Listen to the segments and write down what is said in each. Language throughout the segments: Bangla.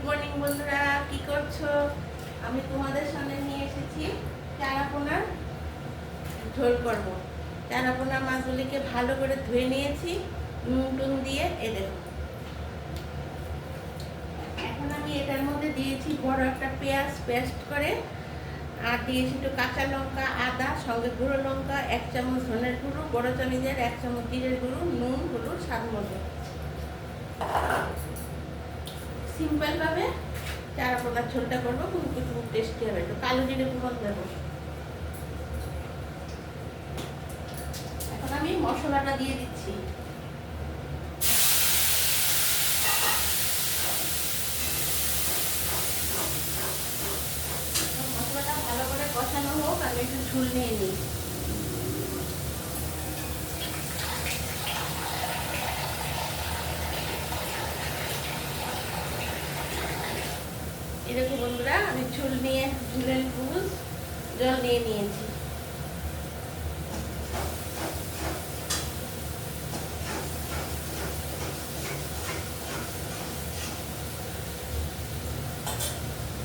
মর্নিং বন্ধুরা, কি করছো? আমি তোমাদের সামনে নিয়ে এসেছি চারাপোনার ঝোল করব। চারাপোনা মাছগুলিকে ভালো করে ধুয়ে নিয়েছি নুন টুন দিয়ে। দেখো, এখন আমি এটার মধ্যে দিয়েছি বড় একটা পেঁয়াজ পেস্ট করে, আর দিয়েছি একটু কাঁচা লঙ্কা, আদা, সঙ্গে গুঁড়ো লঙ্কা, 1 চামচ ধনের গুঁড়ো, বড় চামচের 1 চামচ জিরের গুঁড়ো, নুন, হলুদ স্বাদ মতো। সিম্পল ভাবে চারাপোনার ঝোলটা করবো, কিন্তু খুব টেস্টি হবে। একটু কালো জিরে ফোড়ন দেবো। এখন আমি মশলাটা দিয়ে দিচ্ছি। মশলাটা ভালো করে কষানো হোক, আমি একটু ঝোল নিয়ে নিই। এরকম বন্ধুরা, আমি ঝোল নিয়ে ঝোলের জল নিয়ে নিয়েছি।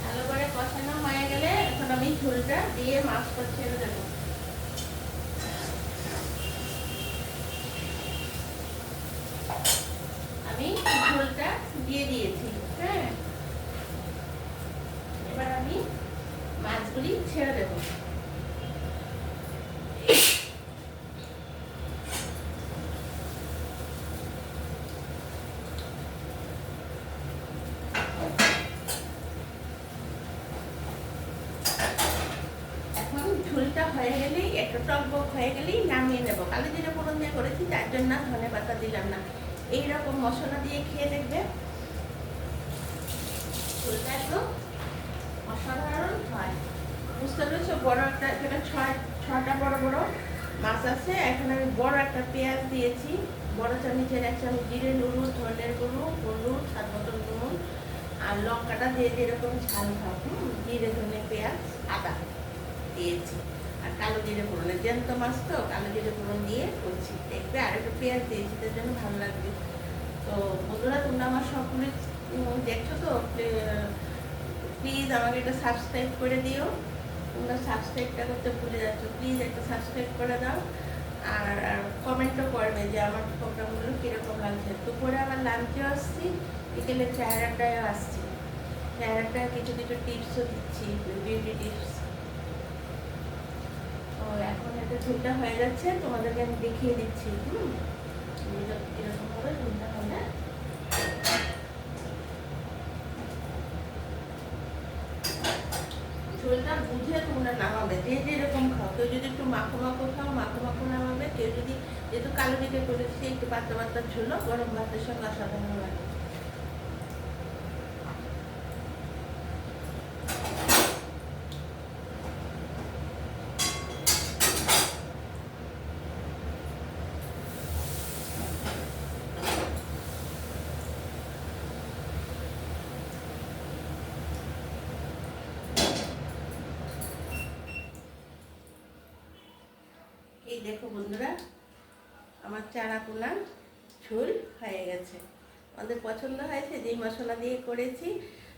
ভালো করে কষানো হয়ে গেলে এখন আমি ঝোলটা দিয়ে মাছটা ছেড়ে দেবো। আমি ঝোলটা দিয়ে দিয়েছি। হ্যাঁ, এবার আমি মাছগুলি ছেড়ে দেবো। ঝোলটা হয়ে গেলেই, একটু টকবক হয়ে গেলেই নামিয়ে নেব। কালো জিরে ফোড়ন দিয়ে করেছি, তার জন্য ধনে পাতা দিলাম না। এইরকম মশলা দিয়ে খেয়ে দেখবে, ঝোলটা একদম অসাধারণ হয়। বুঝতে পেরেছো? বড় একটা, এখানে ছয়টা বড় বড় মাছ আছে। এখন আমি বড় একটা পেঁয়াজ দিয়েছি, বড় চামচের 1 চামচ জিরে, নুন, ধনের গুঁড়ো, হলুদ, স্বাদ মতো নুন, আর লঙ্কাটা দিয়ে যেরকম ঝাল খাও, জিরে, ধনে, পেঁয়াজ, আদা দিয়েছি। আর কালো জিরে ফোড়নের জ্যান্ত মাছ তো কালো জিরে ফোড়ন দিয়ে করছি। দেখবে আর একটু পেঁয়াজ দিয়েছি, তার জন্য ভালো লাগবে। তো বন্ধুরা, তোমরা আমার সবগুলি দেখছো তো, প্লিজ আমাকে একটা সাবস্ক্রাইব করে দিও। তোমরা সাবস্ক্রাইবটা করতে ভুলে যাচ্ছ, প্লিজ একটা সাবস্ক্রাইব করে দাও। আর কমেন্টও করবে যে আমার প্রোগ্রামগুলো কীরকম লাগছে। দুপুরে আবার লাঞ্চেও আসছি, বিকেলে চায়ের আড্ডায়ও আসছি। চায়ের আড্ডায় কিছু কিছু টিপসও দিচ্ছি, বিউটি টিপস। তো এখন এটা ঝোলটা হয়ে যাচ্ছে, তোমাদেরকে আমি দেখিয়ে দিচ্ছি। এরকম ভাবে ঝোলটা হলে ঝোলটা বুঝে তোমরা নামাবে। যে যেরকম খাও, কেউ যদি একটু মাখো মাখো খাও, মাখো মাখো নামাবে। কেউ যদি, যেহেতু কালো জিরে করেছি, একটু পাতলা পাতলা ঝোলও গরম ভাতের সঙ্গে অসাধারণ লাগে। এই দেখো বন্ধুরা, আমার চারাপোনা ঝোল হয়ে গেছে। আমাদের পছন্দ হয়েছে, যেই মশলা দিয়ে করেছি।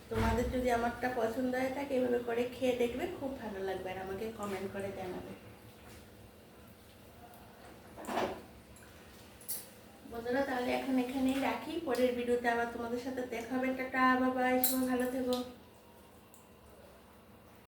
তোমাদের যদি আমারটা পছন্দ হয়ে থাকে, এভাবে করে খেয়ে দেখবে, খুব ভালো লাগবে। আর আমাকে কমেন্ট করে জানাবে। বন্ধুরা, তাহলে এখন এখানেই রাখি। পরের ভিডিওতে আবার তোমাদের সাথে দেখা হবে। টাটা, বাই বাই, সবাই ভালো থেকো।